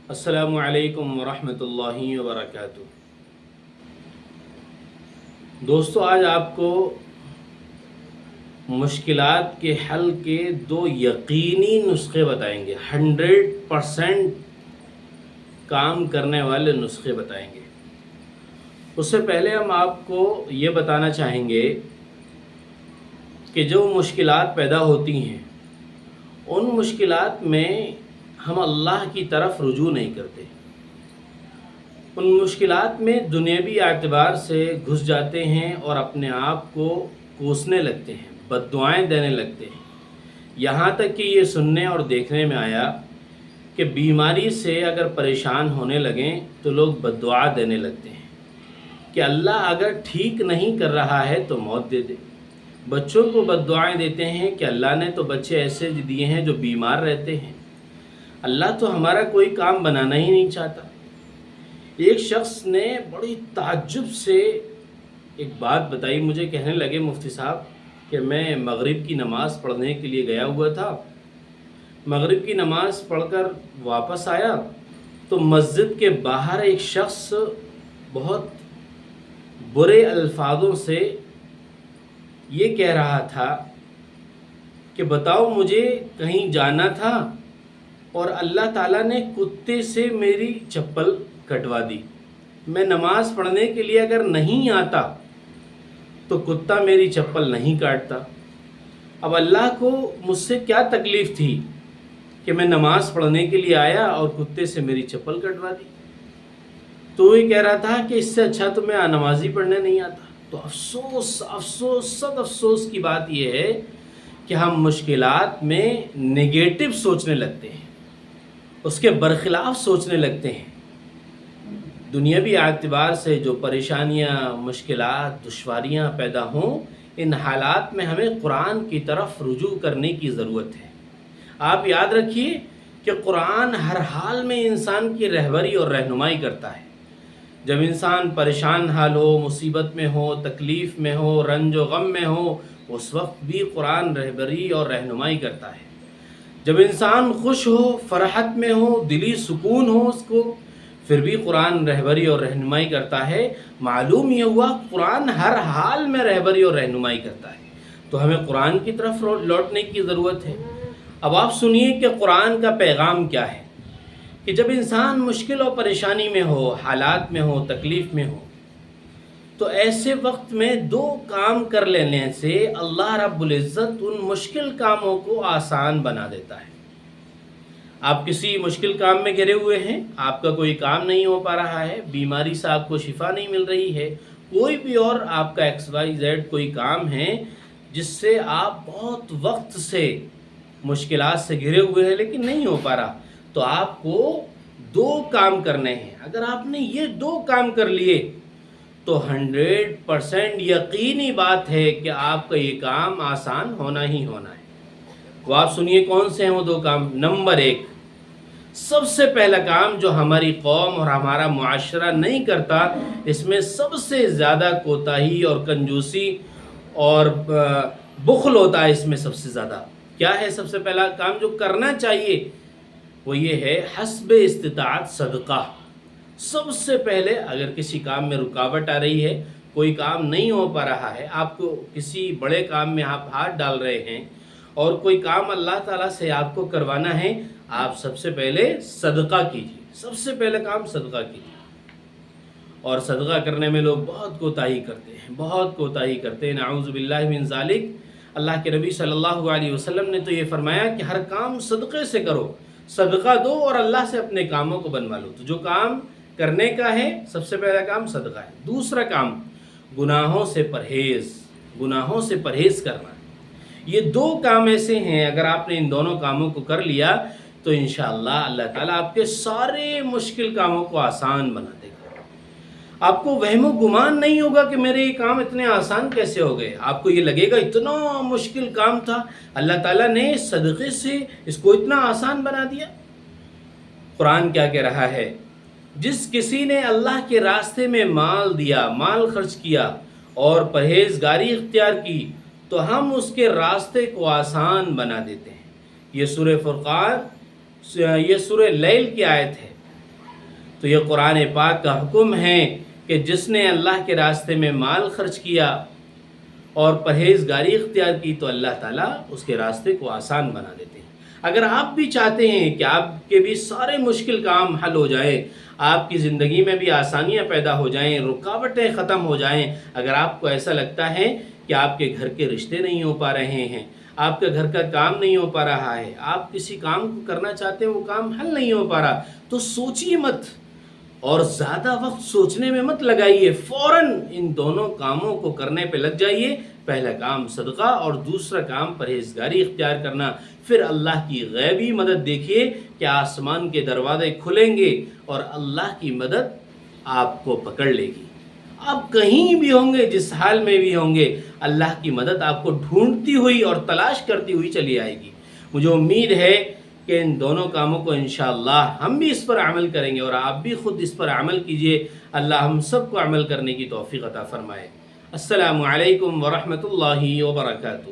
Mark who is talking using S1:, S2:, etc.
S1: السلام علیکم ورحمۃ اللہ وبرکاتہ۔ دوستو، آج آپ کو مشکلات کے حل کے دو یقینی نسخے بتائیں گے، 100% کام کرنے والے نسخے بتائیں گے۔ اس سے پہلے ہم آپ کو یہ بتانا چاہیں گے کہ جو مشکلات پیدا ہوتی ہیں ان مشکلات میں ہم اللہ کی طرف رجوع نہیں کرتے، ان مشکلات میں دنیاوی اعتبار سے گھس جاتے ہیں اور اپنے آپ کو کوسنے لگتے ہیں، بد دعائیں دینے لگتے ہیں۔ یہاں تک کہ یہ سننے اور دیکھنے میں آیا کہ بیماری سے اگر پریشان ہونے لگیں تو لوگ بد دعا دینے لگتے ہیں کہ اللہ اگر ٹھیک نہیں کر رہا ہے تو موت دے دے۔ بچوں کو بد دعائیں دیتے ہیں کہ اللہ نے تو بچے ایسے دیے ہیں جو بیمار رہتے ہیں، اللہ تو ہمارا کوئی کام بنانا ہی نہیں چاہتا۔ ایک شخص نے بڑی تعجب سے ایک بات بتائی، مجھے کہنے لگے مفتی صاحب کہ میں مغرب کی نماز پڑھنے کے لیے گیا ہوا تھا، مغرب کی نماز پڑھ کر واپس آیا تو مسجد کے باہر ایک شخص بہت برے الفاظوں سے یہ کہہ رہا تھا کہ بتاؤ مجھے کہیں جانا تھا اور اللہ تعالیٰ نے کتے سے میری چپل کٹوا دی، میں نماز پڑھنے کے لیے اگر نہیں آتا تو کتا میری چپل نہیں کاٹتا۔ اب اللہ کو مجھ سے کیا تکلیف تھی کہ میں نماز پڑھنے کے لیے آیا اور کتے سے میری چپل کٹوا دی؟ تو یہ کہہ رہا تھا کہ اس سے اچھا تو میں نماز ہی پڑھنے نہیں آتا۔ تو صد افسوس کی بات یہ ہے کہ ہم مشکلات میں نگیٹو سوچنے لگتے ہیں، اس کے برخلاف سوچنے لگتے ہیں۔ دنیاوی اعتبار سے جو پریشانیاں، مشکلات، دشواریاں پیدا ہوں، ان حالات میں ہمیں قرآن کی طرف رجوع کرنے کی ضرورت ہے۔ آپ یاد رکھیے کہ قرآن ہر حال میں انسان کی رہبری اور رہنمائی کرتا ہے۔ جب انسان پریشان حال ہو، مصیبت میں ہو، تکلیف میں ہو، رنج و غم میں ہو، اس وقت بھی قرآن رہبری اور رہنمائی کرتا ہے۔ جب انسان خوش ہو، فرحت میں ہو، دلی سکون ہو اس کو، پھر بھی قرآن رہبری اور رہنمائی کرتا ہے۔ معلوم یہ ہوا قرآن ہر حال میں رہبری اور رہنمائی کرتا ہے، تو ہمیں قرآن کی طرف لوٹنے کی ضرورت ہے۔ اب آپ سنیے کہ قرآن کا پیغام کیا ہے کہ جب انسان مشکل اور پریشانی میں ہو، حالات میں ہو، تکلیف میں ہو، تو ایسے وقت میں دو کام کر لینے سے اللہ رب العزت ان مشکل کاموں کو آسان بنا دیتا ہے۔ آپ کسی مشکل کام میں گھرے ہوئے ہیں، آپ کا کوئی کام نہیں ہو پا رہا ہے، بیماری سے آپ کو شفا نہیں مل رہی ہے، کوئی بھی اور آپ کا XYZ کوئی کام ہے جس سے آپ بہت وقت سے مشکلات سے گھرے ہوئے ہیں لیکن نہیں ہو پا رہا، تو آپ کو دو کام کرنے ہیں۔ اگر آپ نے یہ دو کام کر لیے تو 100% یقینی بات ہے کہ آپ کا یہ کام آسان ہونا ہی ہونا ہے۔ وہ آپ سنیے کون سے ہیں وہ دو کام۔ نمبر 1، سب سے پہلا کام جو ہماری قوم اور ہمارا معاشرہ نہیں کرتا، اس میں سب سے زیادہ کوتاہی اور کنجوسی اور بخل ہوتا ہے، اس میں سب سے زیادہ کیا ہے؟ سب سے پہلا کام جو کرنا چاہیے وہ یہ ہے حسب استطاعت صدقہ۔ سب سے پہلے اگر کسی کام میں رکاوٹ آ رہی ہے، کوئی کام نہیں ہو پا رہا ہے، آپ کو کسی بڑے کام میں آپ ہاتھ ڈال رہے ہیں اور کوئی کام اللہ تعالیٰ سے آپ کو کروانا ہے، آپ سب سے پہلے صدقہ کیجیے۔ سب سے پہلے کام صدقہ کیجیے۔ اور صدقہ کرنے میں لوگ بہت کوتاہی کرتے ہیں، نعوذ باللہ من ذالک۔ اللہ کے نبی صلی اللہ علیہ وسلم نے تو یہ فرمایا کہ ہر کام صدقے سے کرو، صدقہ دو اور اللہ سے اپنے کاموں کو بنوا لو۔ تو جو کام کرنے کا ہے، سب سے پہلا کام صدقہ ہے۔ دوسرا کام گناہوں سے پرہیز کرنا۔ یہ دو کام ایسے ہیں، اگر آپ نے ان دونوں کاموں کو کر لیا تو انشاءاللہ اللہ تعالیٰ آپ کے سارے مشکل کاموں کو آسان بنا دے گا۔ آپ کو وہم و گمان نہیں ہوگا کہ میرے یہ کام اتنے آسان کیسے ہو گئے۔ آپ کو یہ لگے گا اتنا مشکل کام تھا، اللہ تعالیٰ نے صدقے سے اس کو اتنا آسان بنا دیا۔ قرآن کیا کہہ رہا ہے؟ جس کسی نے اللہ کے راستے میں مال دیا، مال خرچ کیا اور پرہیزگاری اختیار کی تو ہم اس کے راستے کو آسان بنا دیتے ہیں۔ یہ سورہ فرقان، یہ سورہ لیل کی آیت ہے۔ تو یہ قرآن پاک کا حکم ہے کہ جس نے اللہ کے راستے میں مال خرچ کیا اور پرہیزگاری اختیار کی تو اللہ تعالیٰ اس کے راستے کو آسان بنا دیتے ہیں۔ اگر آپ بھی چاہتے ہیں کہ آپ کے بھی سارے مشکل کام حل ہو جائیں، آپ کی زندگی میں بھی آسانیاں پیدا ہو جائیں، رکاوٹیں ختم ہو جائیں، اگر آپ کو ایسا لگتا ہے کہ آپ کے گھر کے رشتے نہیں ہو پا رہے ہیں، آپ کے گھر کا کام نہیں ہو پا رہا ہے، آپ کسی کام کو کرنا چاہتے ہیں وہ کام حل نہیں ہو پا رہا، تو سوچیے مت اور زیادہ وقت سوچنے میں مت لگائیے، فوراً ان دونوں کاموں کو کرنے پہ لگ جائیے۔ پہلا کام صدقہ اور دوسرا کام پرہیزگاری اختیار کرنا۔ پھر اللہ کی غیبی مدد دیکھیے کہ آسمان کے دروازے کھلیں گے اور اللہ کی مدد آپ کو پکڑ لے گی۔ آپ کہیں بھی ہوں گے، جس حال میں بھی ہوں گے، اللہ کی مدد آپ کو ڈھونڈتی ہوئی اور تلاش کرتی ہوئی چلی آئے گی۔ مجھے امید ہے کہ ان دونوں کاموں کو انشاءاللہ ہم بھی اس پر عمل کریں گے اور آپ بھی خود اس پر عمل کیجئے۔ اللہ ہم سب کو عمل کرنے کی توفیق عطا فرمائے۔ السلام علیکم ورحمۃ اللہ وبرکاتہ۔